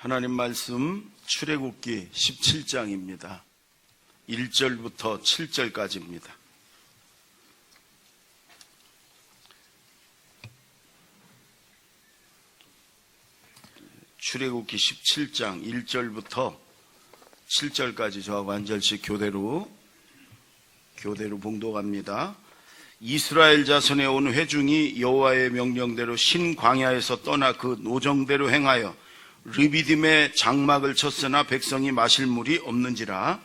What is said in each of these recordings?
하나님 말씀 출애굽기 17장입니다. 1절부터 7절까지입니다. 출애굽기 17장 1절부터 7절까지 저하고 한 절씩 교대로 봉독합니다. 이스라엘 자손의 온 회중이 여호와의 명령대로 신광야에서 떠나 그 노정대로 행하여 르비딤에 장막을 쳤으나 백성이 마실 물이 없는지라.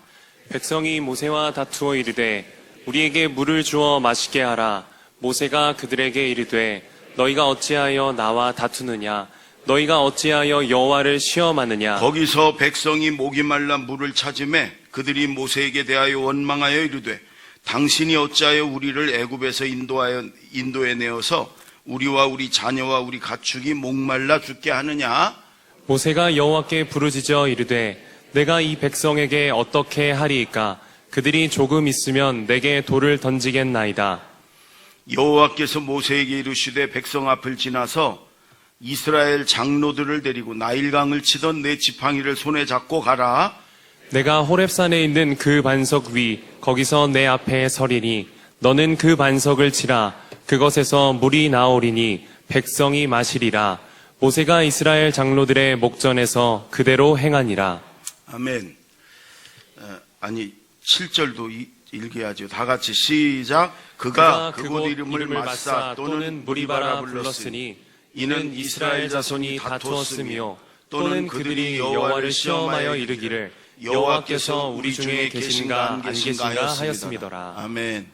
백성이 모세와 다투어 이르되 우리에게 물을 주어 마시게 하라. 모세가 그들에게 이르되 너희가 어찌하여 나와 다투느냐? 너희가 어찌하여 여호와를 시험하느냐? 거기서 백성이 목이 말라 물을 찾으매 그들이 모세에게 대하여 원망하여 이르되 당신이 어찌하여 우리를 애굽에서 인도에 내어서 우리와 우리 자녀와 우리 가축이 목말라 죽게 하느냐? 모세가 여호와께 부르짖어 이르되 내가 이 백성에게 어떻게 하리이까? 그들이 조금 있으면 내게 돌을 던지겠나이다. 여호와께서 모세에게 이르시되 백성 앞을 지나서 이스라엘 장로들을 데리고 나일강을 치던 내 지팡이를 손에 잡고 가라. 내가 호렙산에 있는 그 반석 위 거기서 내 앞에 서리니 너는 그 반석을 치라. 그것에서 물이 나오리니 백성이 마시리라. 모세가 이스라엘 장로들의 목전에서 그대로 행하니라. 아멘. 7절도 읽어야죠. 다 같이 시작. 그가 그곳 이름을 마사 또는 무리바라 불렀으니 이는 이스라엘 자손이 다투었으며 또는 그들이 여호와를 시험하여 이르기를 여호와께서 우리 중에 계신가 안 계신가 하였음이더라. 아멘.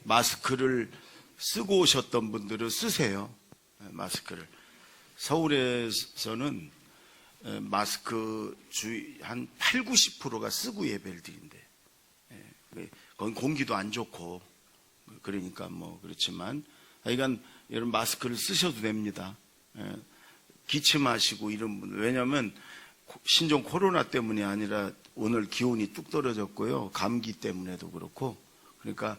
마스크를 쓰고 오셨던 분들은 쓰세요. 마스크를. 서울에서는 마스크 한 8, 90%가 쓰고 예배를 드린대. 거긴 공기도 안 좋고 그러니까 그렇지만 하여간 여러분 마스크를 쓰셔도 됩니다. 기침하시고 이런 분, 왜냐하면 신종 코로나 때문이 아니라 오늘 기온이 뚝 떨어졌고요. 감기 때문에도 그렇고, 그러니까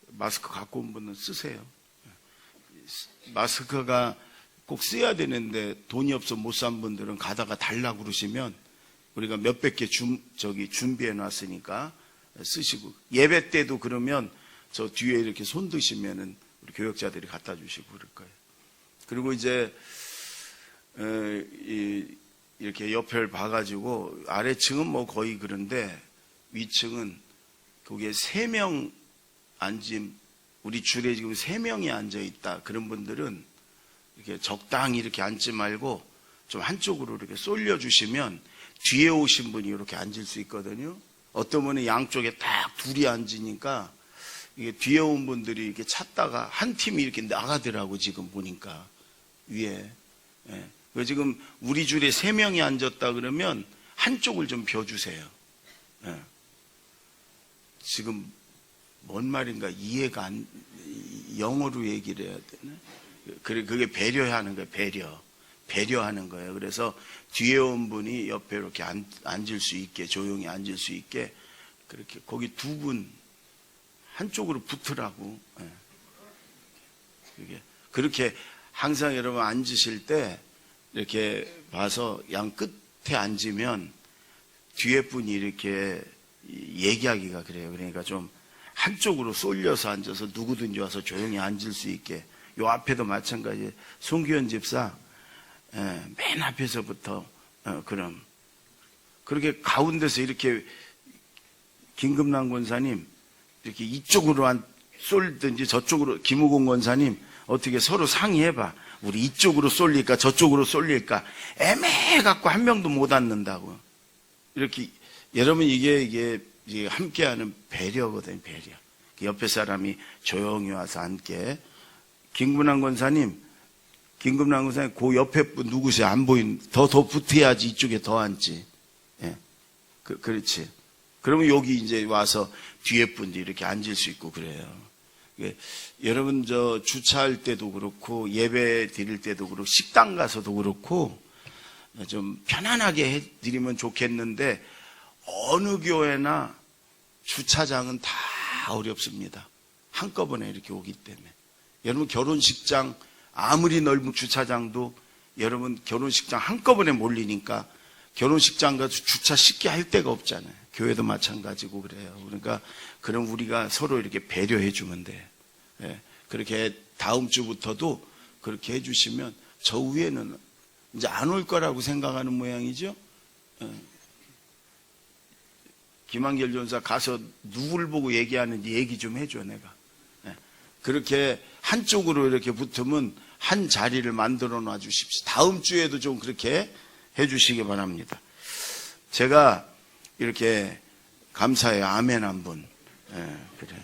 마스크 갖고 온 분은 쓰세요. 마스크가 꼭 써야 되는데 돈이 없어 못 산 분들은 가다가 달라고 그러시면 우리가 몇백 개 준비해 놨으니까 쓰시고, 예배 때도 그러면 저 뒤에 이렇게 손 드시면은 우리 교역자들이 갖다 주시고 그럴 거예요. 그리고 이제 이렇게 옆을 봐가지고 아래층은 거의 그런데 위층은 거기에 3명 앉은, 우리 줄에 지금 3명이 앉아 있다 그런 분들은 이렇게 적당히 이렇게 앉지 말고 좀 한쪽으로 이렇게 쏠려 주시면 뒤에 오신 분이 이렇게 앉을 수 있거든요. 어떤 분은 양쪽에 딱 둘이 앉으니까 이게 뒤에 온 분들이 이렇게 찾다가 한 팀이 이렇게 나가더라고. 지금 보니까 위에. 지금 우리 줄에 3명이 앉았다 그러면 한쪽을 좀 벼주세요. 지금 뭔 말인가 이해가 안, 영어로 얘기를 해야 되나? 그게 배려하는 거예요. 배려하는 거예요. 그래서 뒤에 온 분이 옆에 이렇게 앉을 수 있게, 조용히 앉을 수 있게, 그렇게 거기 두 분 한쪽으로 붙으라고. 그렇게 항상 여러분 앉으실 때 이렇게 봐서 양 끝에 앉으면 뒤에 분이 이렇게 얘기하기가 그래요. 그러니까 좀 한쪽으로 쏠려서 앉아서 누구든지 와서 조용히 앉을 수 있게. 요 앞에도 마찬가지. 송기현 집사 맨 앞에서부터 그럼 그렇게 가운데서 이렇게 김금남 권사님 이렇게 이쪽으로 쏠든지 저쪽으로, 김우공 권사님 어떻게 서로 상의해봐. 우리 이쪽으로 쏠릴까 저쪽으로 쏠릴까 애매해갖고 한 명도 못 앉는다고. 이렇게 여러분 이게 함께하는 배려거든요. 배려. 옆에 사람이 조용히 와서 앉게. 김금남 권사님 그 옆에 분 누구세요? 안 보인. 더 붙어야지 이쪽에 더 앉지. 그렇지. 그러면 여기 이제 와서 뒤에 분들이 이렇게 앉을 수 있고 그래요. 여러분 주차할 때도 그렇고 예배 드릴 때도 그렇고 식당 가서도 그렇고 좀 편안하게 해드리면 좋겠는데 어느 교회나 주차장은 다 어렵습니다. 한꺼번에 이렇게 오기 때문에. 여러분 결혼식장 아무리 넓은 주차장도 여러분 결혼식장 한꺼번에 몰리니까 결혼식장 가서 주차 쉽게 할 데가 없잖아요. 교회도 마찬가지고 그래요. 그러니까 그럼 우리가 서로 이렇게 배려해 주면 돼. 예, 그렇게 다음 주부터도 그렇게 해주시면 저 위에는 이제 안 올 거라고 생각하는 모양이죠. 예. 김한결 전사 가서 누구를 보고 얘기하는지 얘기 좀 해줘 내가. 예. 그렇게 한쪽으로 이렇게 붙으면 한 자리를 만들어 놔 주십시오. 다음 주에도 좀 그렇게 해주시기 바랍니다. 제가 이렇게 감사해요. 아멘 한 분. 예, 그래.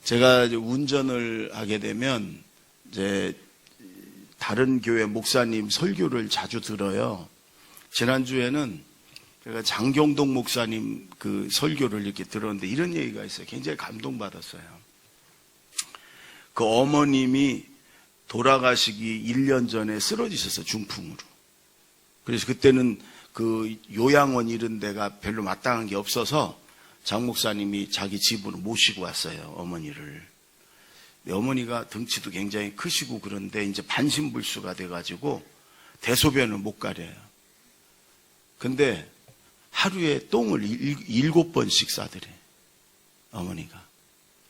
제가 이제 운전을 하게 되면 이제 다른 교회 목사님 설교를 자주 들어요. 지난주에는 제가 장경동 목사님 그 설교를 이렇게 들었는데 이런 얘기가 있어요. 굉장히 감동받았어요. 그 어머님이 돌아가시기 1년 전에 쓰러지셨어요. 중풍으로. 그래서 그때는 그 요양원 이런 데가 별로 마땅한 게 없어서 장 목사님이 자기 집으로 모시고 왔어요. 어머니를. 어머니가 덩치도 굉장히 크시고 그런데 이제 반신불수가 돼가지고 대소변을 못 가려요. 근데 하루에 똥을 7번씩 싸더래. 어머니가.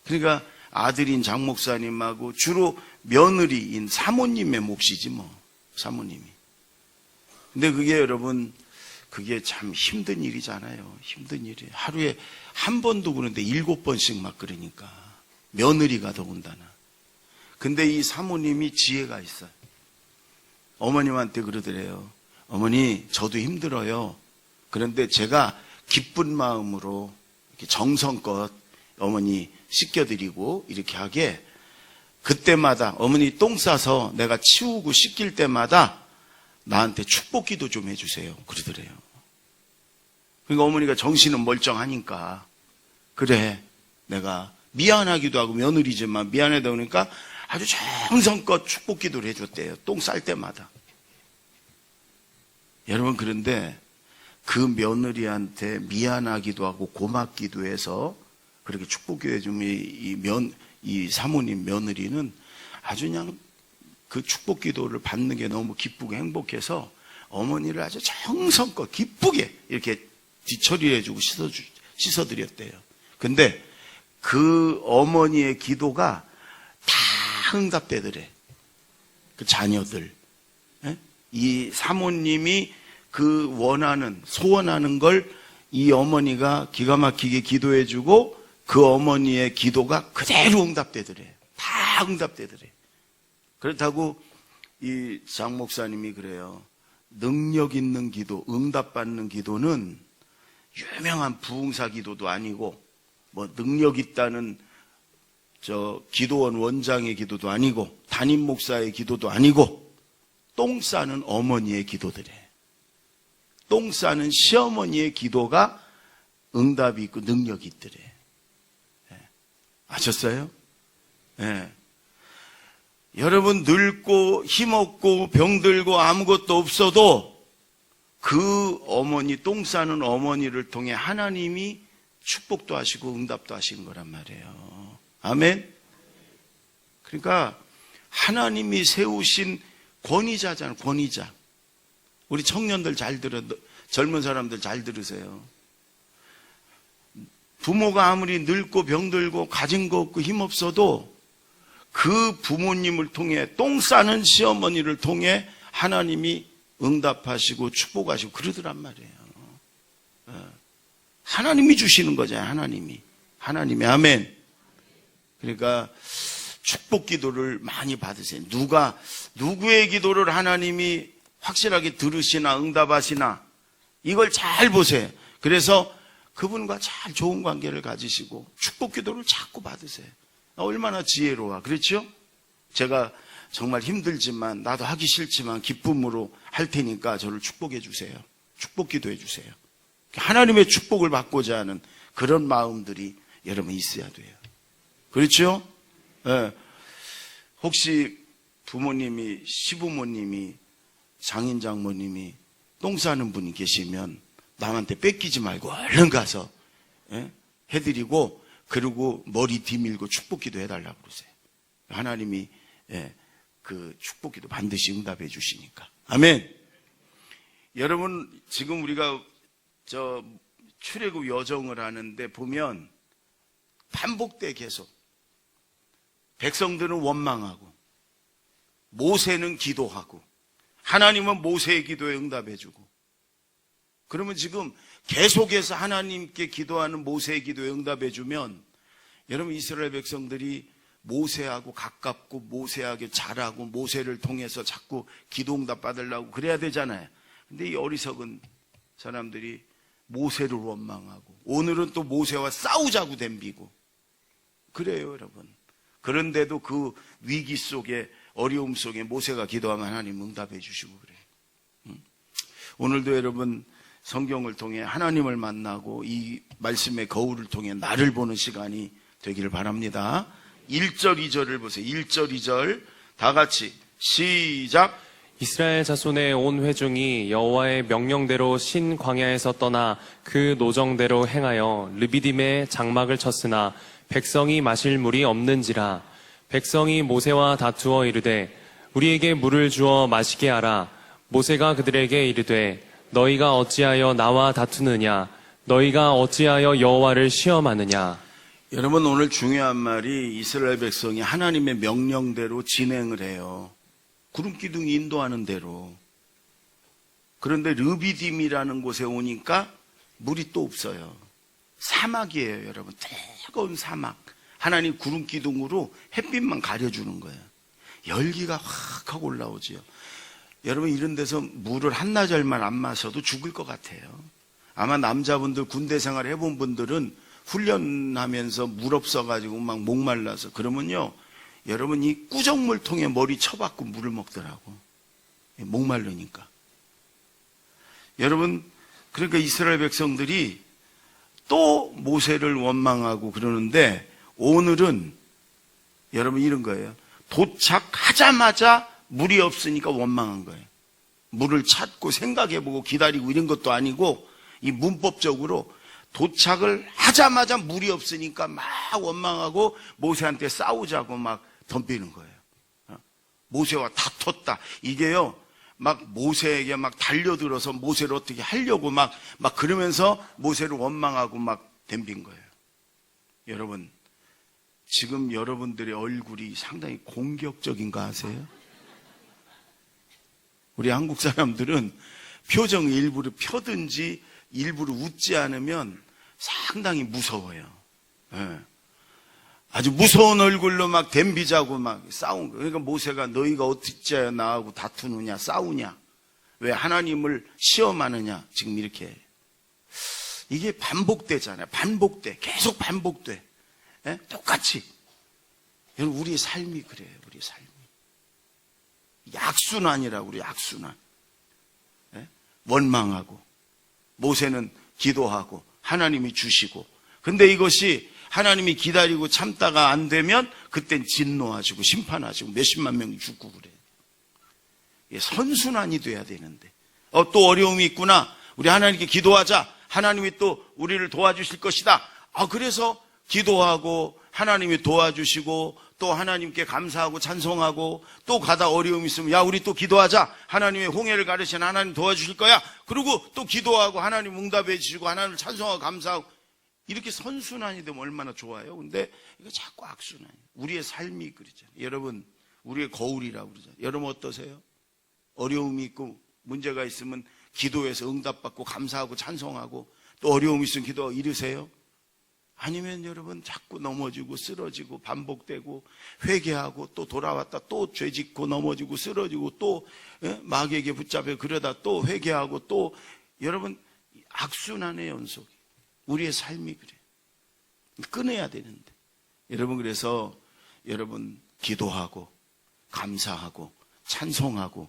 그러니까 아들인 장 목사님하고 주로 며느리인 사모님의 몫이지 뭐. 사모님이. 근데 그게 여러분 그게 참 힘든 일이잖아요. 힘든 일이에요. 하루에 한 번도 그런데 7번씩 막 그러니까. 며느리가 더군다나. 근데 이 사모님이 지혜가 있어요. 어머님한테 그러더래요. 어머니, 저도 힘들어요. 그런데 제가 기쁜 마음으로 이렇게 정성껏 어머니 씻겨드리고 이렇게 하게 그때마다 어머니 똥 싸서 내가 치우고 씻길 때마다 나한테 축복 기도 좀 해주세요. 그러더래요. 그러니까 어머니가 정신은 멀쩡하니까 그래 내가 미안하기도 하고 며느리지만 미안하다 보니까 아주 정성껏 축복 기도를 해줬대요. 똥 쌀 때마다. 여러분 그런데 그 며느리한테 미안하기도 하고 고맙기도 해서 그렇게 축복 기도 해주면 이 사모님 며느리는 아주 그냥 그 축복 기도를 받는 게 너무 기쁘고 행복해서 어머니를 아주 정성껏 기쁘게 이렇게 뒤처리해 주고 씻어드렸대요. 근데 그 어머니의 기도가 다 응답되더래. 그 자녀들. 예? 이 사모님이 그 원하는, 소원하는 걸 이 어머니가 기가 막히게 기도해 주고 그 어머니의 기도가 그대로 응답되더래. 다 응답되더래. 그렇다고 이 장 목사님이 그래요. 능력 있는 기도, 응답받는 기도는 유명한 부흥사 기도도 아니고 뭐 능력 있다는 저 기도원 원장의 기도도 아니고 담임 목사의 기도도 아니고 똥 싸는 어머니의 기도들이에요. 똥 싸는 시어머니의 기도가 응답이 있고 능력이 있더래. 아셨어요? 예. 여러분 늙고 힘없고 병들고 아무것도 없어도 그 어머니 똥 싸는 어머니를 통해 하나님이 축복도 하시고 응답도 하시는 거란 말이에요. 아멘. 그러니까 하나님이 세우신 권위자잖아요. 권위자. 우리 청년들 잘 들어, 젊은 사람들 잘 들으세요. 부모가 아무리 늙고 병들고 가진 거 없고 힘없어도 그 부모님을 통해 똥 싸는 시어머니를 통해 하나님이 응답하시고 축복하시고 그러더란 말이에요. 하나님이 주시는 거잖아요. 하나님이. 아멘. 그러니까 축복 기도를 많이 받으세요. 누구의 기도를 하나님이 확실하게 들으시나 응답하시나 이걸 잘 보세요. 그래서 그분과 잘 좋은 관계를 가지시고 축복 기도를 자꾸 받으세요. 얼마나 지혜로워. 그렇죠? 제가 정말 힘들지만 나도 하기 싫지만 기쁨으로 할 테니까 저를 축복해 주세요. 축복 기도해 주세요. 하나님의 축복을 받고자 하는 그런 마음들이 여러분 있어야 돼요. 그렇죠? 네. 혹시 부모님이, 시부모님이, 장인 장모님이 똥 싸는 분이 계시면 남한테 뺏기지 말고 얼른 가서 해드리고 그리고 머리 뒤밀고 축복기도 해달라고 그러세요. 하나님이 그 축복기도 반드시 응답해 주시니까. 아멘. 여러분, 지금 우리가 출애굽 여정을 하는데 보면 반복돼 계속. 백성들은 원망하고 모세는 기도하고 하나님은 모세의 기도에 응답해주고, 그러면 지금 계속해서 하나님께 기도하는 모세의 기도에 응답해주면 여러분, 이스라엘 백성들이 모세하고 가깝고 모세하게 잘하고 모세를 통해서 자꾸 기도응답 받으려고 그래야 되잖아요. 근데 이 어리석은 사람들이 모세를 원망하고 오늘은 또 모세와 싸우자고 덤비고 그래요, 여러분. 그런데도 그 위기 속에, 어려움 속에 모세가 기도하면 하나님 응답해 주시고 그래요. 오늘도 여러분, 성경을 통해 하나님을 만나고 이 말씀의 거울을 통해 나를 보는 시간이 되기를 바랍니다. 1절 2절을 보세요. 1절 2절 다 같이 시작. 이스라엘 자손의 온 회중이 여호와의 명령대로 신 광야에서 떠나 그 노정대로 행하여 르비딤에 장막을 쳤으나 백성이 마실 물이 없는지라. 백성이 모세와 다투어 이르되 우리에게 물을 주어 마시게 하라. 모세가 그들에게 이르되 너희가 어찌하여 나와 다투느냐? 너희가 어찌하여 여호와를 시험하느냐? 여러분, 오늘 중요한 말이 이스라엘 백성이 하나님의 명령대로 진행을 해요. 구름 기둥이 인도하는 대로. 그런데 르비딤이라는 곳에 오니까 물이 또 없어요. 사막이에요, 여러분. 뜨거운 사막. 하나님 구름 기둥으로 햇빛만 가려주는 거예요. 열기가 확 하고 올라오지요. 여러분, 이런 데서 물을 한나절만 안 마셔도 죽을 것 같아요. 아마 남자분들, 군대 생활 해본 분들은 훈련하면서 물 없어가지고 막 목말라서, 그러면요, 여러분, 이 꾸정물통에 머리 쳐박고 물을 먹더라고. 목마르니까. 여러분, 그러니까 이스라엘 백성들이 또 모세를 원망하고 그러는데, 오늘은 여러분 이런 거예요. 도착하자마자 물이 없으니까 원망한 거예요. 물을 찾고 생각해보고 기다리고 이런 것도 아니고, 이 문법적으로 도착을 하자마자 물이 없으니까 막 원망하고 모세한테 싸우자고 막 덤비는 거예요. 모세와 다퉜다. 이게요, 막 모세에게 막 달려들어서 모세를 어떻게 하려고 막 그러면서 모세를 원망하고 막 덤빈 거예요. 여러분, 지금 여러분들의 얼굴이 상당히 공격적인 거 아세요? 우리 한국 사람들은 표정 일부러 펴든지 일부러 웃지 않으면 상당히 무서워요. 예. 아주 무서운 얼굴로 막 덤비자고 막 싸운 거예요. 그러니까 모세가 너희가 어찌하여 나하고 다투느냐, 싸우냐, 왜 하나님을 시험하느냐, 지금 이렇게. 이게 반복되잖아요. 반복돼. 계속 반복돼. 예? 똑같이. 여러분, 우리의 삶이 그래요. 우리의 삶이. 악순환이라고 그래요. 악순환. 예? 원망하고 모세는 기도하고 하나님이 주시고, 근데 이것이 하나님이 기다리고 참다가 안 되면 그땐 진노하시고 심판하시고 몇십만 명이 죽고 그래요. 이게 선순환이 돼야 되는데, 또 어려움이 있구나, 우리 하나님께 기도하자, 하나님이 또 우리를 도와주실 것이다. 그래서 기도하고 하나님이 도와주시고 또 하나님께 감사하고 찬송하고, 또 가다 어려움이 있으면 야, 우리 또 기도하자, 하나님의 홍해를 가르신 하나님 도와주실 거야. 그리고 또 기도하고 하나님 응답해 주시고 하나님을 찬송하고 감사하고, 이렇게 선순환이 되면 얼마나 좋아요. 근데 이거 자꾸 악순환이에요. 우리의 삶이 그러잖아요. 여러분, 우리의 거울이라고 그러잖아요. 여러분 어떠세요? 어려움이 있고 문제가 있으면 기도해서 응답받고 감사하고 찬송하고, 또 어려움이 있으면 기도하고 이러세요? 아니면 여러분 자꾸 넘어지고 쓰러지고 반복되고 회개하고 또 돌아왔다 또 죄짓고 넘어지고 쓰러지고 또 마귀에게 붙잡혀 그러다 또 회개하고, 또 여러분 악순환의 연속. 우리의 삶이 그래요. 끊어야 되는데. 여러분, 그래서 여러분 기도하고 감사하고 찬송하고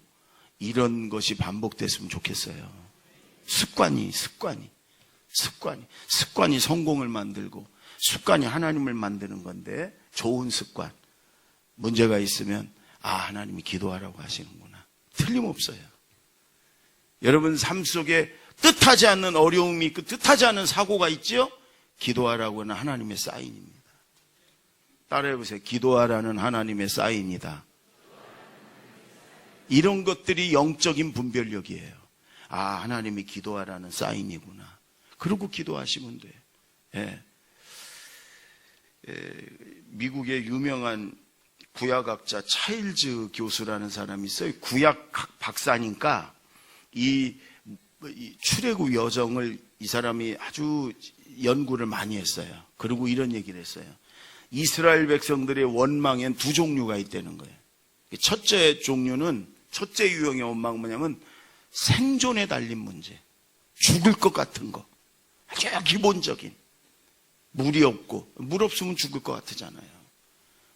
이런 것이 반복됐으면 좋겠어요. 습관이 성공을 만들고 습관이 하나님을 만드는 건데, 좋은 습관. 문제가 있으면 하나님이 기도하라고 하시는구나. 틀림없어요. 여러분 삶 속에 뜻하지 않는 어려움이 있고 뜻하지 않은 사고가 있죠? 기도하라고는 하나님의 사인입니다. 따라해보세요. 기도하라는 하나님의 사인이다. 이런 것들이 영적인 분별력이에요. 아, 하나님이 기도하라는 사인이구나. 그러고 기도하시면 돼요. 예. 미국의 유명한 구약학자 차일즈 교수라는 사람이 있어요. 구약 박사니까 이 출애굽 여정을 이 사람이 아주 연구를 많이 했어요. 그리고 이런 얘기를 했어요. 이스라엘 백성들의 원망엔 두 종류가 있다는 거예요. 첫째 종류는, 첫째 유형의 원망은 뭐냐면 생존에 달린 문제. 죽을 것 같은 거. 아주 기본적인. 물이 없고, 물 없으면 죽을 것 같잖아요.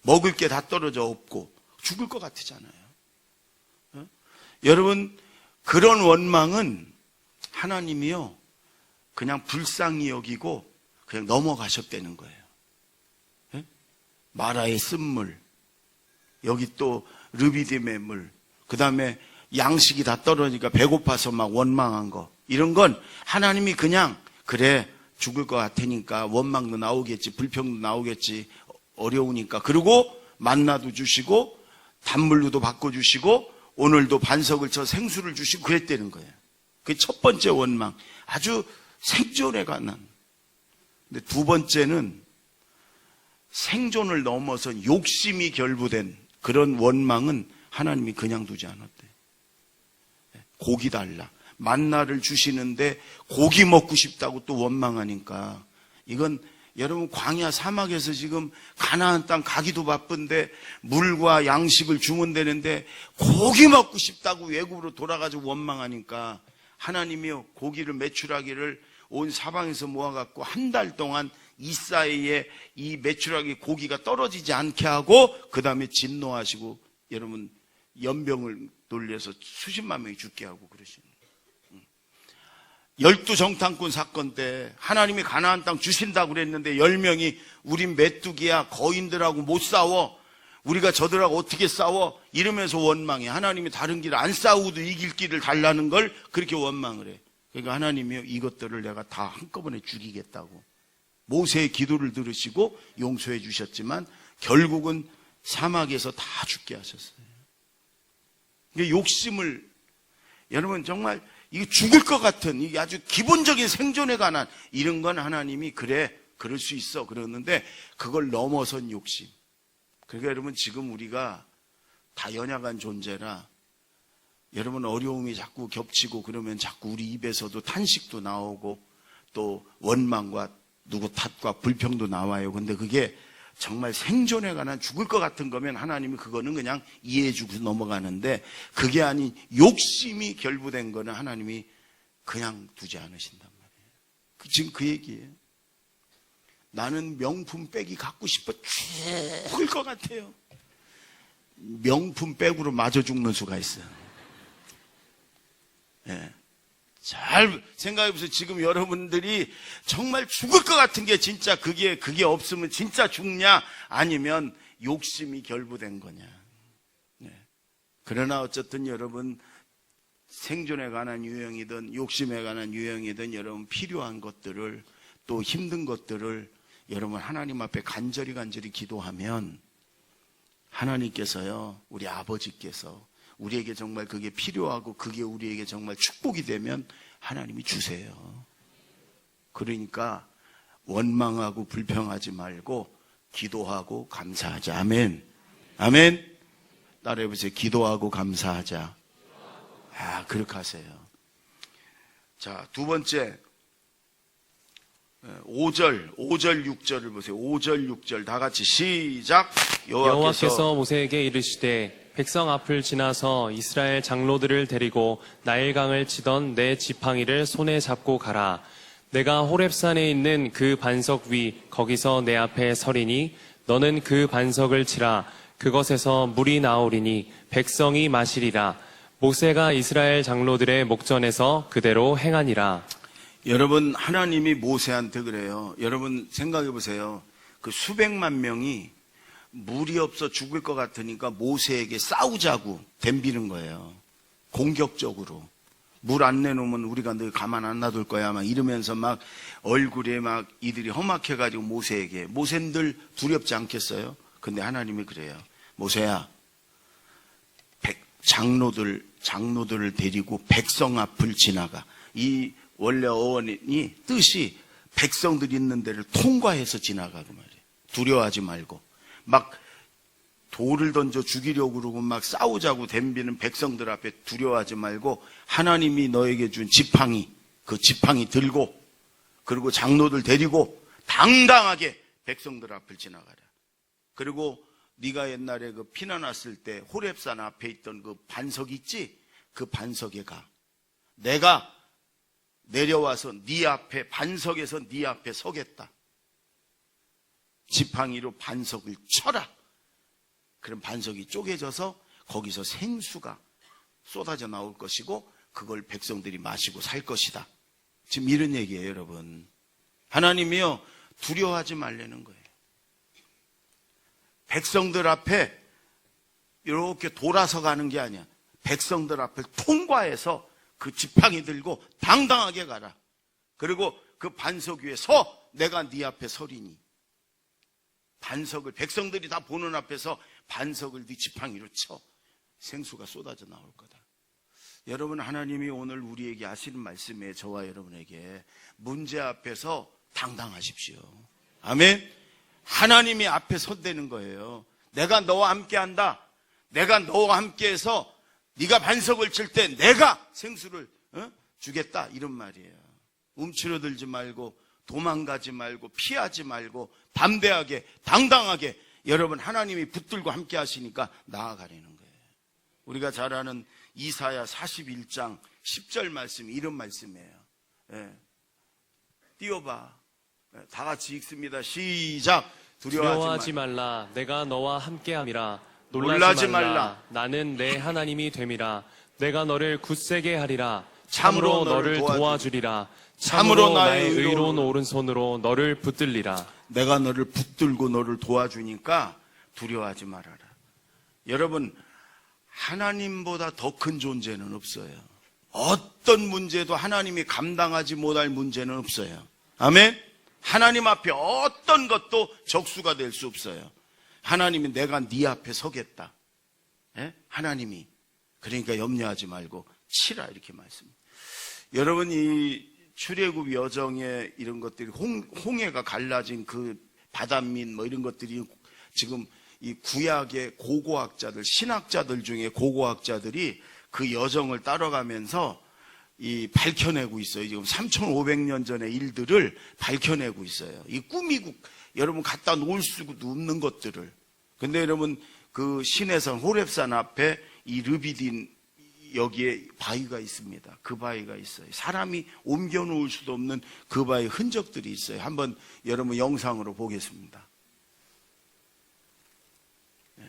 먹을 게 다 떨어져 없고, 죽을 것 같잖아요. 여러분, 그런 원망은 하나님이요, 그냥 불쌍히 여기고 그냥 넘어가셨다는 거예요. 예? 마라의 쓴물, 여기 또 르비딤의 물, 그 다음에 양식이 다 떨어지니까 배고파서 막 원망한 거, 이런 건 하나님이 그냥 그래 죽을 것 같으니까 원망도 나오겠지, 불평도 나오겠지, 어려우니까, 그리고 만나도 주시고 단물로도 바꿔주시고 오늘도 반석을 쳐 생수를 주시고 그랬다는 거예요. 그게 첫 번째 원망, 아주 생존에 관한. 근데 두 번째는 생존을 넘어선 욕심이 결부된 그런 원망은 하나님이 그냥 두지 않았대. 고기 달라. 만나를 주시는데 고기 먹고 싶다고 또 원망하니까, 이건 여러분 광야 사막에서 지금 가나안 땅 가기도 바쁜데 물과 양식을 주면 되는데 고기 먹고 싶다고 외국으로 돌아가지고 원망하니까 하나님이요, 고기를 메추라기를 온 사방에서 모아갖고 한 달 동안 이 사이에 이 메추라기 고기가 떨어지지 않게 하고 그 다음에 진노하시고 여러분 연병을 돌려서 수십만 명이 죽게 하고 그러시는 거예요. 12정탐꾼 사건 때 하나님이 가나안 땅 주신다고 그랬는데 10명이 우린 메뚜기야, 거인들하고 못 싸워, 우리가 저들하고 어떻게 싸워, 이러면서 원망해. 하나님이 다른 길 안 싸우고도 이길 길을 달라는 걸 그렇게 원망을 해. 그러니까 하나님이 이것들을 내가 다 한꺼번에 죽이겠다고 모세의 기도를 들으시고 용서해 주셨지만 결국은 사막에서 다 죽게 하셨어요. 그러니까 욕심을, 여러분 정말 이게 죽을 것 같은, 이게 아주 기본적인 생존에 관한 이런 건 하나님이 그래, 그럴 수 있어 그러는데 그걸 넘어선 욕심. 그러니까 여러분 지금 우리가 다 연약한 존재라 여러분 어려움이 자꾸 겹치고 그러면 자꾸 우리 입에서도 탄식도 나오고 또 원망과 누구 탓과 불평도 나와요. 근데 그게 정말 생존에 관한 죽을 것 같은 거면 하나님이 그거는 그냥 이해해주고 넘어가는데, 그게 아닌 욕심이 결부된 거는 하나님이 그냥 두지 않으신단 말이에요. 지금 그 얘기예요. 나는 명품 백이 갖고 싶어 죽을 것 같아요. 명품 백으로 맞아 죽는 수가 있어요. 예. 잘 생각해 보세요. 지금 여러분들이 정말 죽을 것 같은 게 진짜 그게 없으면 진짜 죽냐, 아니면 욕심이 결부된 거냐. 네. 그러나 어쨌든 여러분 생존에 관한 유형이든 욕심에 관한 유형이든 여러분 필요한 것들을, 또 힘든 것들을 여러분 하나님 앞에 간절히 기도하면 하나님께서요, 우리 아버지께서 우리에게 정말 그게 필요하고 그게 우리에게 정말 축복이 되면 하나님이 주세요. 그러니까 원망하고 불평하지 말고 기도하고 감사하자. 아멘. 아멘. 따라해보세요. 기도하고 감사하자. 아, 그렇게 하세요. 자, 두 번째 5절 6절을 보세요. 5절 6절 다 같이 시작. 여호와께서 모세에게 이르시되 백성 앞을 지나서 이스라엘 장로들을 데리고 나일강을 치던 내 지팡이를 손에 잡고 가라. 내가 호렙산에 있는 그 반석 위 거기서 내 앞에 서리니 너는 그 반석을 치라. 그것에서 물이 나오리니 백성이 마시리라. 모세가 이스라엘 장로들의 목전에서 그대로 행하니라. 여러분 하나님이 모세한테 그래요. 여러분 생각해 보세요. 그 수백만 명이 물이 없어 죽을 것 같으니까 모세에게 싸우자고 덤비는 거예요. 공격적으로. 물 안 내놓으면 우리가 늘 가만 안 놔둘 거야 막 이러면서 막 얼굴에 막 이들이 험악해가지고 모세에게, 모세는 두렵지 않겠어요? 근데 하나님이 그래요. 모세야, 장로들을 데리고 백성 앞을 지나가. 이 원래 어원이 뜻이 백성들이 있는 데를 통과해서 지나가고 말이에요. 두려워하지 말고. 막 돌을 던져 죽이려고 그러고 막 싸우자고 덤비는 백성들 앞에 두려워하지 말고 하나님이 너에게 준 지팡이, 그 지팡이 들고, 그리고 장로들 데리고 당당하게 백성들 앞을 지나가라. 그리고 네가 옛날에 그 피난 왔을 때 호렙산 앞에 있던 그 반석 있지? 그 반석에 가. 내가 내려와서 네 앞에, 반석에서 네 앞에 서겠다. 지팡이로 반석을 쳐라. 그럼 반석이 쪼개져서 거기서 생수가 쏟아져 나올 것이고 그걸 백성들이 마시고 살 것이다. 지금 이런 얘기예요, 여러분. 하나님이요, 두려워하지 말라는 거예요. 백성들 앞에 이렇게 돌아서 가는 게 아니야. 백성들 앞을 통과해서 그 지팡이 들고 당당하게 가라. 그리고 그 반석 위에 서. 내가 네 앞에 서리니. 반석을, 백성들이 다 보는 앞에서 반석을 네 지팡이로 쳐. 생수가 쏟아져 나올 거다. 여러분, 하나님이 오늘 우리에게 하시는 말씀에 저와 여러분에게 문제 앞에서 당당하십시오. 아멘. 하나님이 앞에 선대는 거예요. 내가 너와 함께 한다. 내가 너와 함께 해서 네가 반석을 칠 때 내가 생수를 주겠다. 이런 말이에요. 움츠러들지 말고 도망가지 말고 피하지 말고 담대하게 당당하게 여러분 하나님이 붙들고 함께 하시니까 나아가려는 거예요. 우리가 잘 아는 이사야 41장 10절 말씀이 이런 말씀이에요. 예. 띄워봐. 다 같이 읽습니다. 시작. 두려워하지 말라. 내가 너와 함께함이라. 놀라지 말라. 나는 내 하나님이 됨이라. 내가 너를 굳세게 하리라. 참으로 너를 도와주리라. 참으로 나의 의로운 오른손으로 너를 붙들리라. 내가 너를 붙들고 너를 도와주니까 두려워하지 말아라. 여러분, 하나님보다 더 큰 존재는 없어요. 어떤 문제도 하나님이 감당하지 못할 문제는 없어요. 아멘. 하나님 앞에 어떤 것도 적수가 될 수 없어요. 하나님이 내가 네 앞에 서겠다. 예? 하나님이. 그러니까 염려하지 말고 치라 이렇게 말씀합니다. 여러분, 이 출애굽 여정에 이런 것들이 홍해가 갈라진 그 바닷민 뭐 이런 것들이 지금 이 구약의 고고학자들, 신학자들 중에 고고학자들이 그 여정을 따라가면서 이 밝혀내고 있어요. 지금 3,500년 전의 일들을 밝혀내고 있어요. 이 꾸미고 여러분 갖다 놓을 수도 없는 것들을. 근데 여러분 그 시내산 호렙산 앞에 이 르비딘 여기에 바위가 있습니다. 그 바위가 있어요. 사람이 옮겨 놓을 수도 없는 그 바위 흔적들이 있어요. 한번 여러분 영상으로 보겠습니다.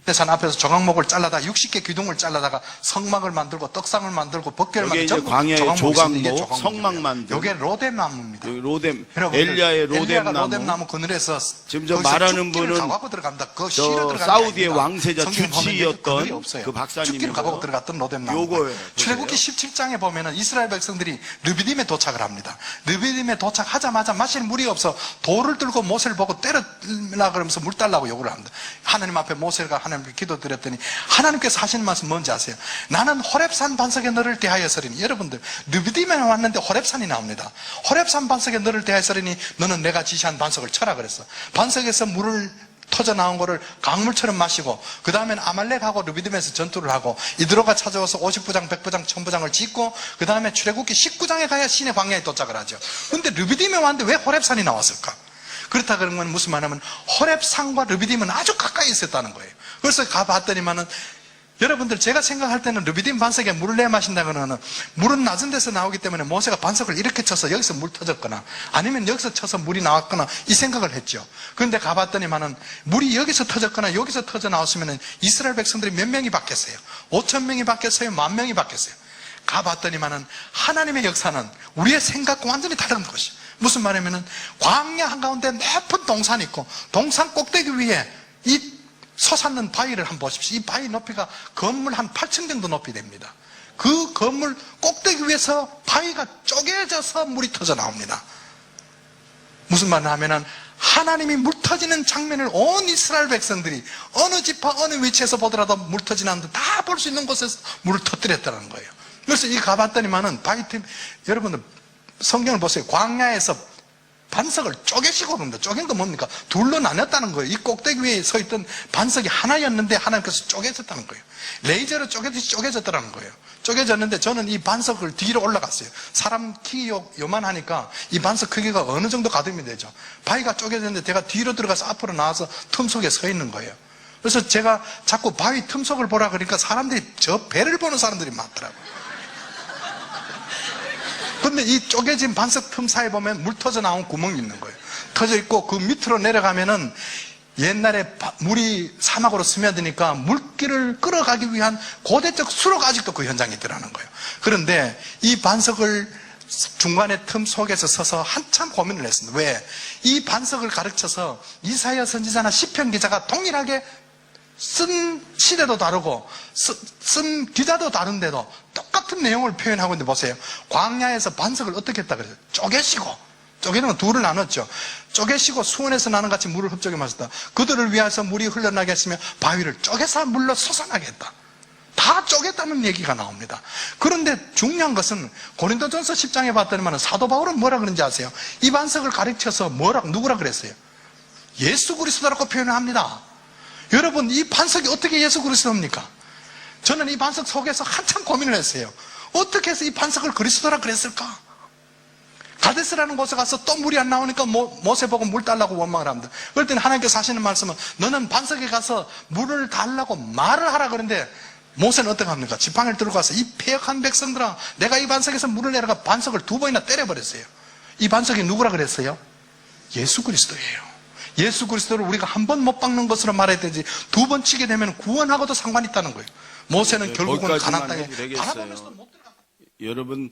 산 앞에서 조각목을 잘라다 60개 기둥을 잘라다가 성막을 만들고 떡상을 만들고 법궤를 여기 만들고 이제 광야의 조각목, 성막 만들. 이게 로뎀나무입니다. 로뎀, 엘리야의 로뎀나무. 그늘에서 지금 저 말하는 분은 가고 들어갑니다. 그 저 사우디의 왕세자 주치였던 그 박사님이고요. 죽기를 가고 들어갔던 로뎀나무. 요거예요. 출애굽기 17장에 보면은 이스라엘 백성들이 르비딤에 도착을 합니다. 르비딤에 도착하자마자 마실 물이 없어 돌을 들고 모세를 보고 때려라 그러면서 물 달라고 요구를 합니다. 하나님 앞에 모세가 하나님께 기도드렸더니 하나님께서 하시는 말씀 뭔지 아세요? 나는 호렙산 반석에 너를 대하여 서리니. 여러분들 르비딤에 왔는데 호렙산이 나옵니다. 호렙산 반석에 너를 대하여 서리니 너는 내가 지시한 반석을 쳐라 그랬어. 반석에서 물을 터져 나온 거를 강물처럼 마시고 그 다음엔 아말렉하고 르비딤에서 전투를 하고 이드로가 찾아와서 50부장, 100부장, 1000부장을 짓고 그 다음에 출애굽기 19장에 가야 신의 광야에 도착을 하죠. 근데 르비딤에 왔는데 왜 호렙산이 나왔을까? 그렇다 그런 건 무슨 말하면 호렙산과 르비딤은 아주 가까이 있었다는 거예요. 그래서 가봤더니만은 여러분들 제가 생각할 때는 르비딤 반석에 물을 내 마신다거나 물은 낮은 데서 나오기 때문에 모세가 반석을 이렇게 쳐서 여기서 물 터졌거나 아니면 여기서 쳐서 물이 나왔거나 이 생각을 했죠. 그런데 가봤더니만은 물이 여기서 터졌거나 여기서 터져 나왔으면 이스라엘 백성들이 몇 명이 바뀌었어요? 5,000명이 바뀌었어요? 10,000명이 바뀌었어요? 가봤더니만은 하나님의 역사는 우리의 생각과 완전히 다른 것이. 무슨 말이냐면은 광야 한가운데 높은 동산이 있고 동산 꼭대기 위에 이 솟았는 바위를 한번 보십시오. 이 바위 높이가 건물 한 8층 정도 높이 됩니다. 그 건물 꼭대기 위에서 바위가 쪼개져서 물이 터져 나옵니다. 무슨 말을 하면은 하나님이 물터지는 장면을 온 이스라엘 백성들이 어느 지파 어느 위치에서 보더라도 물터지는 다 볼 수 있는 곳에서 물을 터뜨렸다는 거예요. 그래서 이 가봤더니만은 바위틈, 여러분들 성경을 보세요. 광야에서 반석을 쪼개시고 그럽니다. 쪼갠 거 뭡니까? 둘로 나눴다는 거예요. 이 꼭대기 위에 서 있던 반석이 하나였는데 하나님께서 쪼개졌다는 거예요. 레이저로 쪼개듯이 쪼개졌다는 거예요. 쪼개졌는데 저는 이 반석을 뒤로 올라갔어요. 사람 키 요만하니까 이 반석 크기가 어느 정도 가늠이 되죠. 바위가 쪼개졌는데 제가 뒤로 들어가서 앞으로 나와서 틈 속에 서 있는 거예요. 그래서 제가 자꾸 바위 틈 속을 보라 그러니까 사람들이 저 배를 보는 사람들이 많더라고요. 근데 이 쪼개진 반석 틈 사이에 보면 물 터져 나온 구멍이 있는 거예요. 터져 있고 그 밑으로 내려가면은 옛날에 물이 사막으로 스며드니까 물길을 끌어가기 위한 고대적 수로가 아직도 그 현장에 있더라는 거예요. 그런데 이 반석을 중간에 틈 속에서 서서 한참 고민을 했습니다. 왜? 이 반석을 가르쳐서 이사야 선지자나 시편 기자가 동일하게 쓴 시대도 다르고 쓴 기자도 다른데도 똑같은 내용을 표현하고 있는데 보세요. 광야에서 반석을 어떻게 했다 그래요? 쪼개는 건 둘을 나눴죠. 쪼개시고 수원에서 나는 같이 물을 흡족해 마셨다. 그들을 위해서 물이 흘러나게 했으며 바위를 쪼개서 물로 솟아나게 했다. 다 쪼갰다는 얘기가 나옵니다. 그런데 중요한 것은 고린도전서 10장에 봤더니만 사도 바울은 뭐라 그런지 아세요? 이 반석을 가르쳐서 누구라 그랬어요? 예수 그리스도라고 표현을 합니다. 여러분, 이 반석이 어떻게 예수 그리스도입니까? 저는 이 반석 속에서 한참 고민을 했어요. 어떻게 해서 이 반석을 그리스도라 그랬을까? 가데스라는 곳에 가서 또 물이 안 나오니까 모세 보고 물 달라고 원망을 합니다. 그럴 때는 하나님께서 하시는 말씀은 너는 반석에 가서 물을 달라고 말을 하라 그러는데 모세는 어떻게 합니까? 지팡이를 들고 가서 이 패역한 백성들아, 내가 이 반석에서 물을 내려가 반석을 2번이나 때려버렸어요. 이 반석이 누구라 그랬어요? 예수 그리스도예요. 예수 그리스도를 우리가 한 번 못 박는 것으로 말해야 되지 2번 치게 되면 구원하고도 상관이 있다는 거예요. 모세는 결국은 가나안 땅에 바라보면서도 못 들어갔어요. 여러분,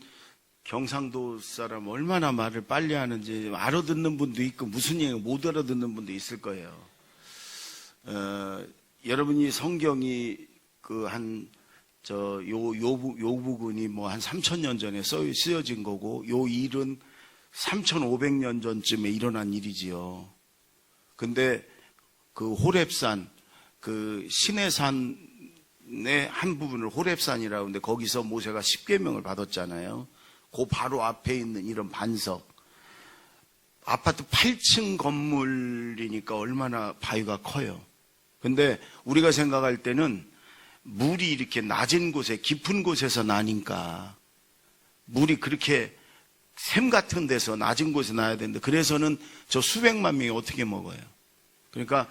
경상도 사람 얼마나 말을 빨리 하는지 알아듣는 분도 있고 무슨 얘기 못 알아듣는 분도 있을 거예요. 여러분이 성경이 요 부분이 뭐 한 3,000년 전에 쓰여진 거고 요 일은 3,500년 전쯤에 일어난 일이지요. 근데 그 호렙산, 그 시내산의 한 부분을 호렙산이라고 하는데 거기서 모세가 10계명을 받았잖아요. 그 바로 앞에 있는 이런 반석. 아파트 8층 건물이니까 얼마나 바위가 커요. 근데 우리가 생각할 때는 물이 이렇게 낮은 곳에, 깊은 곳에서 나니까 물이 그렇게 샘 같은 데서 낮은 곳에 나야 되는데 그래서는 저 수백만 명이 어떻게 먹어요? 그러니까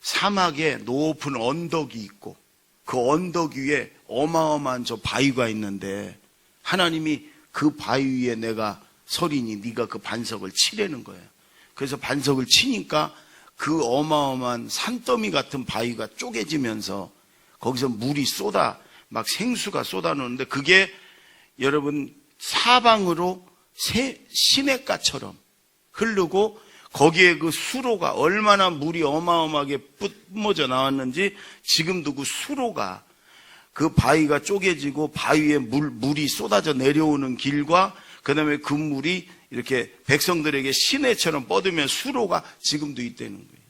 사막에 높은 언덕이 있고 그 언덕 위에 어마어마한 저 바위가 있는데 하나님이 그 바위 위에 내가 서리니 네가 그 반석을 치라는 거예요. 그래서 반석을 치니까 그 어마어마한 산더미 같은 바위가 쪼개지면서 거기서 물이 막 생수가 쏟아놓는데 그게 여러분 사방으로 시냇가처럼 흐르고 거기에 그 수로가 얼마나 물이 어마어마하게 뿜어져 나왔는지 지금도 그 수로가 그 바위가 쪼개지고 바위에 물이 쏟아져 내려오는 길과 그 다음에 그 물이 이렇게 백성들에게 시내처럼 뻗으면 수로가 지금도 있다는 거예요.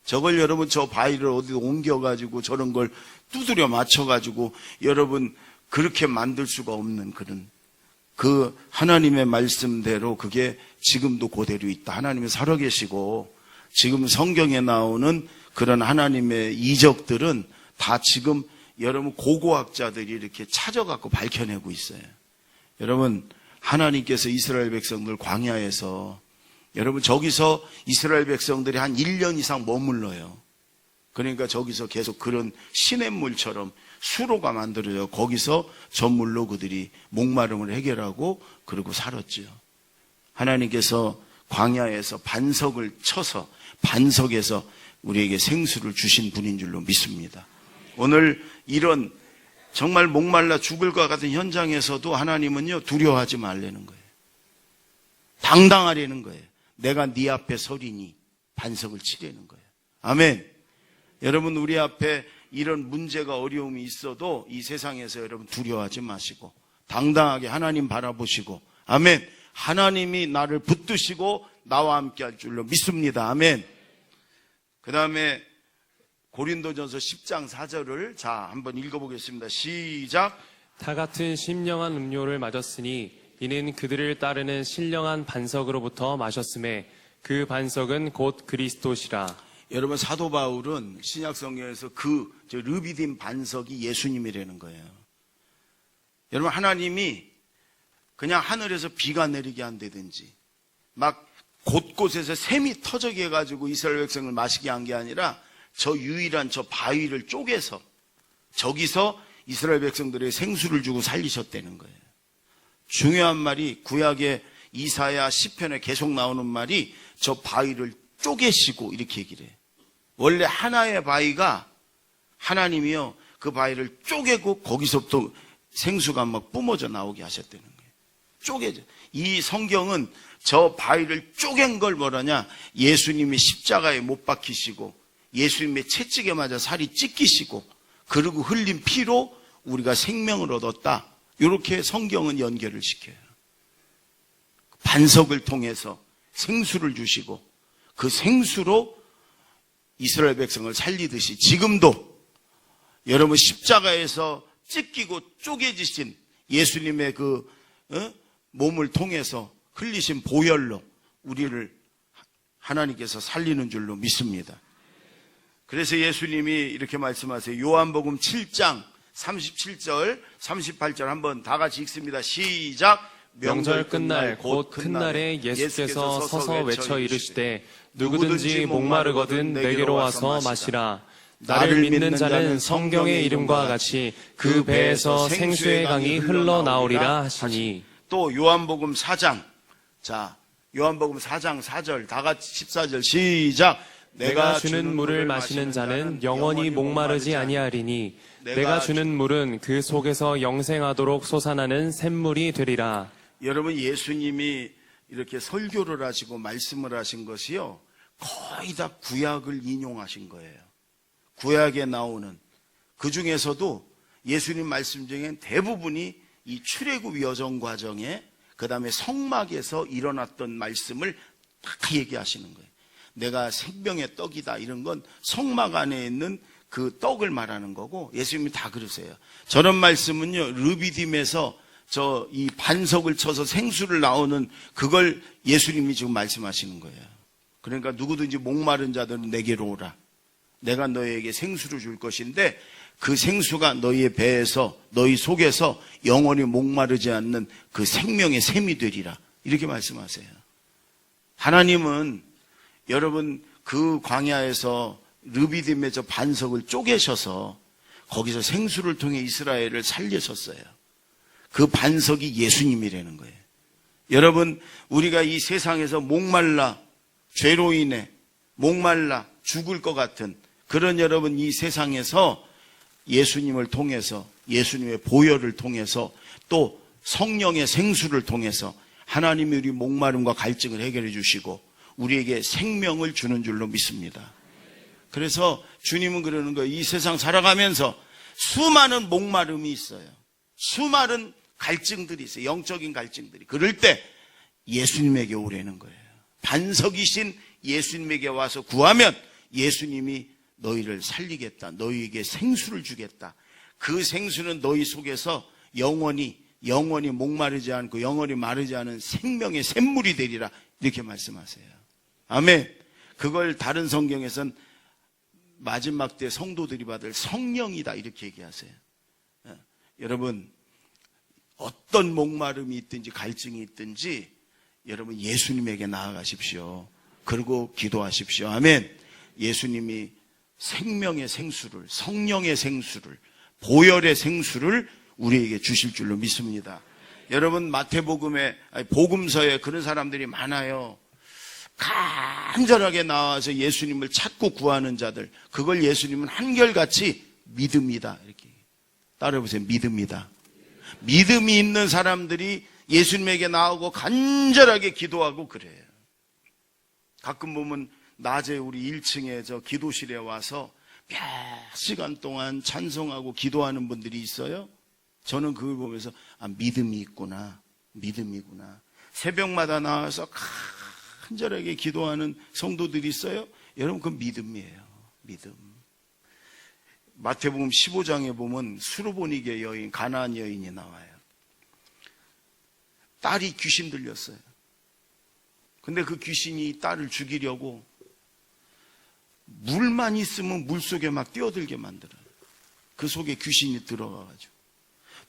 저걸 여러분 저 바위를 어디 옮겨가지고 저런 걸 두드려 맞춰가지고 여러분 그렇게 만들 수가 없는 그런 그 하나님의 말씀대로 그게 지금도 그대로 있다. 하나님이 살아계시고 지금 성경에 나오는 그런 하나님의 이적들은 다 지금 여러분 고고학자들이 이렇게 찾아갖고 밝혀내고 있어요. 여러분 하나님께서 이스라엘 백성들 광야에서 여러분 저기서 이스라엘 백성들이 한 1년 이상 머물러요. 그러니까 저기서 계속 그런 시냇물처럼 수로가 만들어져 거기서 저 물로 그들이 목마름을 해결하고 그러고 살았죠. 하나님께서 광야에서 반석을 쳐서 반석에서 우리에게 생수를 주신 분인 줄로 믿습니다. 오늘 이런 정말 목말라 죽을 것 같은 현장에서도 하나님은요 두려워하지 말라는 거예요. 당당하라는 거예요. 내가 네 앞에 서리니 반석을 치라는 거예요. 아멘. 여러분 우리 앞에 이런 문제가 어려움이 있어도 이 세상에서 여러분 두려워하지 마시고 당당하게 하나님 바라보시고 아멘. 하나님이 나를 붙드시고 나와 함께 할 줄로 믿습니다. 아멘. 그 다음에 고린도전서 10장 4절을 자 한번 읽어보겠습니다. 시작. 다 같은 신령한 음료를 마셨으니 이는 그들을 따르는 신령한 반석으로부터 마셨음에 그 반석은 곧 그리스도시라. 여러분, 사도 바울은 신약 성경에서 르비딤 반석이 예수님이라는 거예요. 여러분, 하나님이 그냥 하늘에서 비가 내리게 한다든지 막 곳곳에서 샘이 터지게 해가지고 이스라엘 백성을 마시게 한 게 아니라 저 유일한 저 바위를 쪼개서 저기서 이스라엘 백성들의 생수를 주고 살리셨다는 거예요. 중요한 말이 구약의 이사야 시편에 계속 나오는 말이 저 바위를 쪼개시고 이렇게 얘기를 해요. 원래 하나의 바위가 하나님이요 그 바위를 쪼개고 거기서부터 생수가 막 뿜어져 나오게 하셨다는 거예요. 쪼개져. 이 성경은 저 바위를 쪼갠 걸 뭐라냐, 예수님이 십자가에 못 박히시고 예수님의 채찍에 맞아 살이 찢기시고 그리고 흘린 피로 우리가 생명을 얻었다. 이렇게 성경은 연결을 시켜요. 반석을 통해서 생수를 주시고 그 생수로 이스라엘 백성을 살리듯이 지금도 여러분 십자가에서 찢기고 쪼개지신 예수님의 몸을 통해서 흘리신 보혈로 우리를 하나님께서 살리는 줄로 믿습니다. 그래서 예수님이 이렇게 말씀하세요. 요한복음 7장 37절 38절 한번 다 같이 읽습니다. 시작. 명절 끝날 곧 큰 날에 예수께서 서서 외쳐 이르시되 누구든지 목마르거든 내게로 와서 마시라. 나를 믿는 자는 성경의 이름과 같이 그 배에서 생수의 강이 흘러나오리라 하시니. 또 요한복음 4장, 자 요한복음 4장 4절 다 같이 14절 시작. 내가 주는 물을 마시는 자는 영원히 목마르지 아니하리니 내가 주는 물은 그 속에서 영생하도록 솟아나는 샘물이 되리라. 여러분, 예수님이 이렇게 설교를 하시고 말씀을 하신 것이요 거의 다 구약을 인용하신 거예요. 구약에 나오는 그 중에서도 예수님 말씀 중엔 대부분이 이 출애굽 여정 과정에 그 다음에 성막에서 일어났던 말씀을 다 얘기하시는 거예요. 내가 생명의 떡이다 이런 건 성막 안에 있는 그 떡을 말하는 거고 예수님이 다 그러세요. 저런 말씀은요 르비딤에서 저 이 반석을 쳐서 생수를 나오는 그걸 예수님이 지금 말씀하시는 거예요. 그러니까 누구든지 목마른 자들은 내게로 오라. 내가 너희에게 생수를 줄 것인데 그 생수가 너희의 배에서 너희 속에서 영원히 목마르지 않는 그 생명의 샘이 되리라. 이렇게 말씀하세요. 하나님은 여러분 그 광야에서 르비딤의 저 반석을 쪼개셔서 거기서 생수를 통해 이스라엘을 살리셨어요. 그 반석이 예수님이라는 거예요. 여러분, 우리가 이 세상에서 목말라 죄로 인해 목말라 죽을 것 같은 그런 여러분 이 세상에서 예수님을 통해서 예수님의 보혈을 통해서 또 성령의 생수를 통해서 하나님이 우리 목마름과 갈증을 해결해 주시고 우리에게 생명을 주는 줄로 믿습니다. 그래서 주님은 그러는 거예요. 이 세상 살아가면서 수많은 목마름이 있어요. 수많은 갈증들이 있어요. 영적인 갈증들이. 그럴 때 예수님에게 오라는 거예요. 반석이신 예수님에게 와서 구하면 예수님이 너희를 살리겠다. 너희에게 생수를 주겠다. 그 생수는 너희 속에서 영원히 목마르지 않고 영원히 마르지 않은 생명의 샘물이 되리라. 이렇게 말씀하세요. 아멘. 그걸 다른 성경에서는 마지막 때 성도들이 받을 성령이다 이렇게 얘기하세요. 여러분, 어떤 목마름이 있든지 갈증이 있든지 여러분 예수님에게 나아가십시오. 그리고 기도하십시오. 아멘. 예수님이 생명의 생수를, 성령의 생수를, 보혈의 생수를 우리에게 주실 줄로 믿습니다. 여러분, 복음서에 그런 사람들이 많아요. 간절하게 나와서 예수님을 찾고 구하는 자들, 그걸 예수님은 한결같이 믿음이다 이렇게 따라해보세요. 믿음이다. 믿음이 있는 사람들이 예수님에게 나오고 간절하게 기도하고 그래요. 가끔 보면 낮에 우리 1층에 저 기도실에 와서 몇 시간 동안 찬송하고 기도하는 분들이 있어요. 저는 그걸 보면서 믿음이 있구나, 믿음이구나. 새벽마다 나와서 간절하게 기도하는 성도들이 있어요. 여러분, 그건 믿음이에요. 믿음. 마태복음 15장에 보면 수르보니게 여인, 가나안 여인이 나와요. 딸이 귀신 들렸어요. 근데 그 귀신이 딸을 죽이려고 물만 있으면 물속에 막 뛰어들게 만들어요. 그 속에 귀신이 들어가가지고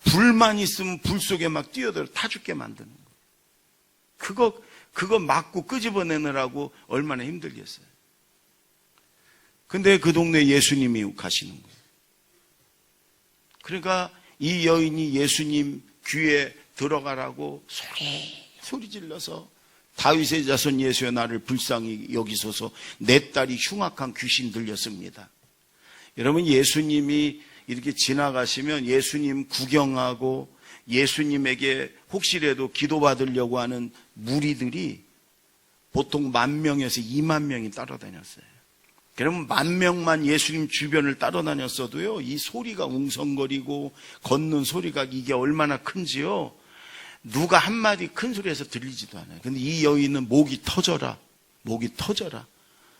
불만 있으면 불 속에 막 뛰어들어 타 죽게 만드는 거예요. 그거 막고 끄집어내느라고 얼마나 힘들겠어요. 근데 그 동네에 예수님이 가시는 거예요. 그러니까 이 여인이 예수님 귀에 들어가라고 소리 질러서 다윗의 자손 예수여 나를 불쌍히 여기소서, 내 딸이 흉악한 귀신 들렸습니다. 여러분, 예수님이 이렇게 지나가시면 예수님 구경하고 예수님에게 혹시라도 기도받으려고 하는 무리들이 보통 10,000명에서 20,000명이 따라다녔어요. 그러면 10,000명만 예수님 주변을 따라다녔어도요, 이 소리가 웅성거리고 걷는 소리가 이게 얼마나 큰지요, 누가 한마디 큰 소리에서 들리지도 않아요. 근데 이 여인은 목이 터져라,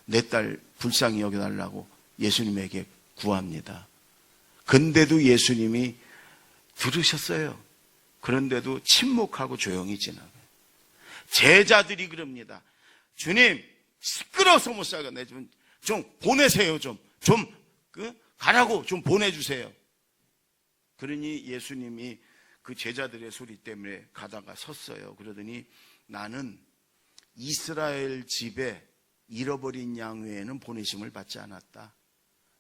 내 딸 불쌍히 여겨달라고 예수님에게 구합니다. 근데도 예수님이 들으셨어요. 그런데도 침묵하고 조용히 지나가요. 제자들이 그럽니다. 주님, 시끄러워서 못 살겠네. 좀 보내세요. 가라고 좀 보내주세요. 그러니 예수님이 그 제자들의 소리 때문에 가다가 섰어요. 그러더니 나는 이스라엘 집에 잃어버린 양 외에는 보내심을 받지 않았다.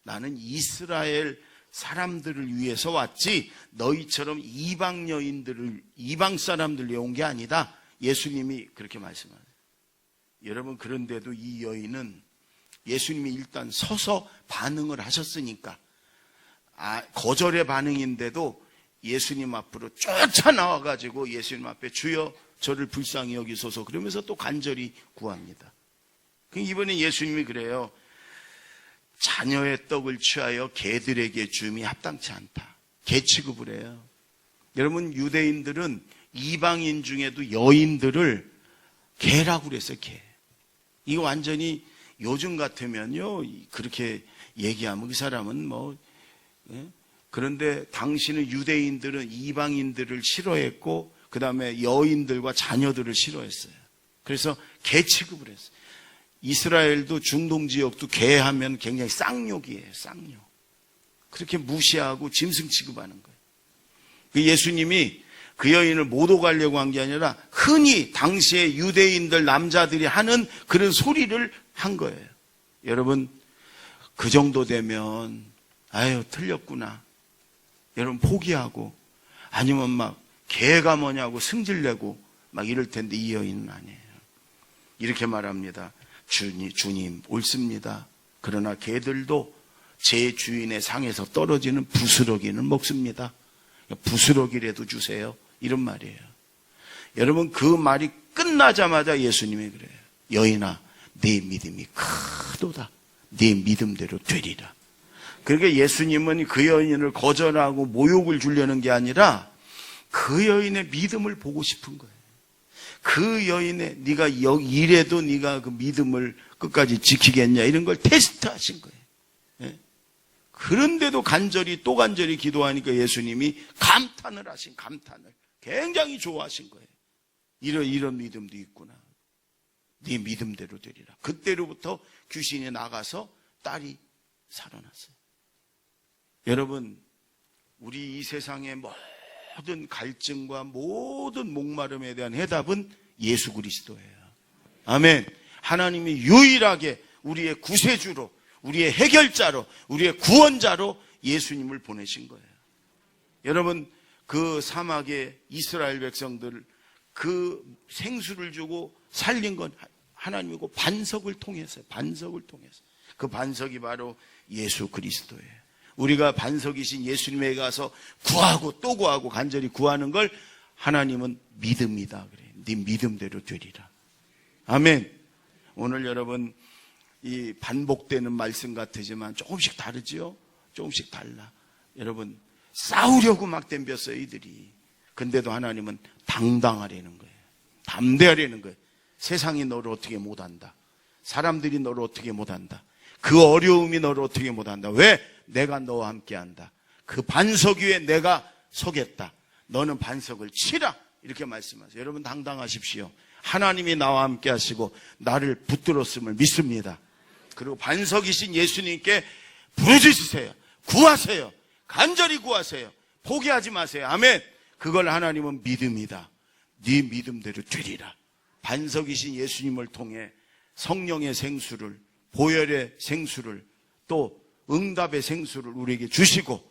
나는 이스라엘 사람들을 위해서 왔지 너희처럼 이방 여인들을, 이방 사람들 위해 온 게 아니다. 예수님이 그렇게 말씀하세요. 여러분, 그런데도 이 여인은 예수님이 일단 서서 반응을 하셨으니까, 거절의 반응인데도 예수님 앞으로 쫓아나와가지고 예수님 앞에 주여 저를 불쌍히 여기소서 그러면서 또 간절히 구합니다. 이번에 예수님이 그래요. 자녀의 떡을 취하여 개들에게 줌이 합당치 않다. 개 취급을 해요. 여러분, 유대인들은 이방인 중에도 여인들을 개라고 그랬어요. 개. 이거 완전히 요즘 같으면요, 그렇게 얘기하면 그 사람은 그런데 당시는 유대인들은 이방인들을 싫어했고 그 다음에 여인들과 자녀들을 싫어했어요. 그래서 개 취급을 했어요. 이스라엘도 중동 지역도 개 하면 굉장히 쌍욕이에요. 쌍욕. 그렇게 무시하고 짐승 취급하는 거예요. 예수님이 그 여인을 못 오가려고 한 게 아니라 흔히 당시에 유대인들 남자들이 하는 그런 소리를 한 거예요. 여러분, 그 정도 되면 아유 틀렸구나, 여러분 포기하고, 아니면 막 개가 뭐냐고 승질내고 막 이럴 텐데 이 여인은 아니에요. 이렇게 말합니다. 주님 옳습니다. 그러나 개들도 제 주인의 상에서 떨어지는 부스러기는 먹습니다. 부스러기라도 주세요. 이런 말이에요. 여러분, 그 말이 끝나자마자 예수님이 그래요. 여인아, 네 믿음이 크도다. 네 믿음대로 되리라. 그러니까 예수님은 그 여인을 거절하고 모욕을 주려는 게 아니라 그 여인의 믿음을 보고 싶은 거예요. 그 여인의, 네가 이래도 네가 그 믿음을 끝까지 지키겠냐, 이런 걸 테스트하신 거예요. 예? 그런데도 간절히 또 간절히 기도하니까 예수님이 감탄을 하신, 감탄을 굉장히 좋아하신 거예요. 이런 믿음도 있구나. 네 믿음대로 되리라. 그때로부터 귀신이 나가서 딸이 살아났어요. 여러분, 우리 이 세상의 모든 갈증과 모든 목마름에 대한 해답은 예수 그리스도예요. 아멘. 하나님이 유일하게 우리의 구세주로, 우리의 해결자로, 우리의 구원자로 예수님을 보내신 거예요. 여러분, 그 사막에 이스라엘 백성들 그 생수를 주고 살린 건 하나님이고 반석을 통해서, 반석을 통해서. 그 반석이 바로 예수 그리스도예요. 우리가 반석이신 예수님에게 가서 구하고 또 구하고 간절히 구하는 걸 하나님은 믿음이다 그래요. 네 믿음대로 되리라. 아멘. 오늘 여러분, 이 반복되는 말씀 같으지만 조금씩 다르지요? 조금씩 달라. 여러분, 싸우려고 막 덤볐어요, 이들이. 근데도 하나님은 당당하려는 거예요. 담대하려는 거예요. 세상이 너를 어떻게 못한다. 사람들이 너를 어떻게 못한다. 그 어려움이 너를 어떻게 못한다. 왜? 내가 너와 함께한다. 그 반석 위에 내가 서겠다. 너는 반석을 치라. 이렇게 말씀하세요. 여러분 당당하십시오. 하나님이 나와 함께 하시고 나를 붙들었음을 믿습니다. 그리고 반석이신 예수님께 부르짖으세요. 구하세요. 간절히 구하세요. 포기하지 마세요. 아멘. 그걸 하나님은 믿음이다. 네 믿음대로 되리라. 반석이신 예수님을 통해 성령의 생수를, 보혈의 생수를, 또 응답의 생수를 우리에게 주시고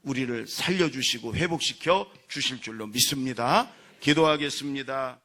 우리를 살려주시고 회복시켜 주실 줄로 믿습니다. 기도하겠습니다.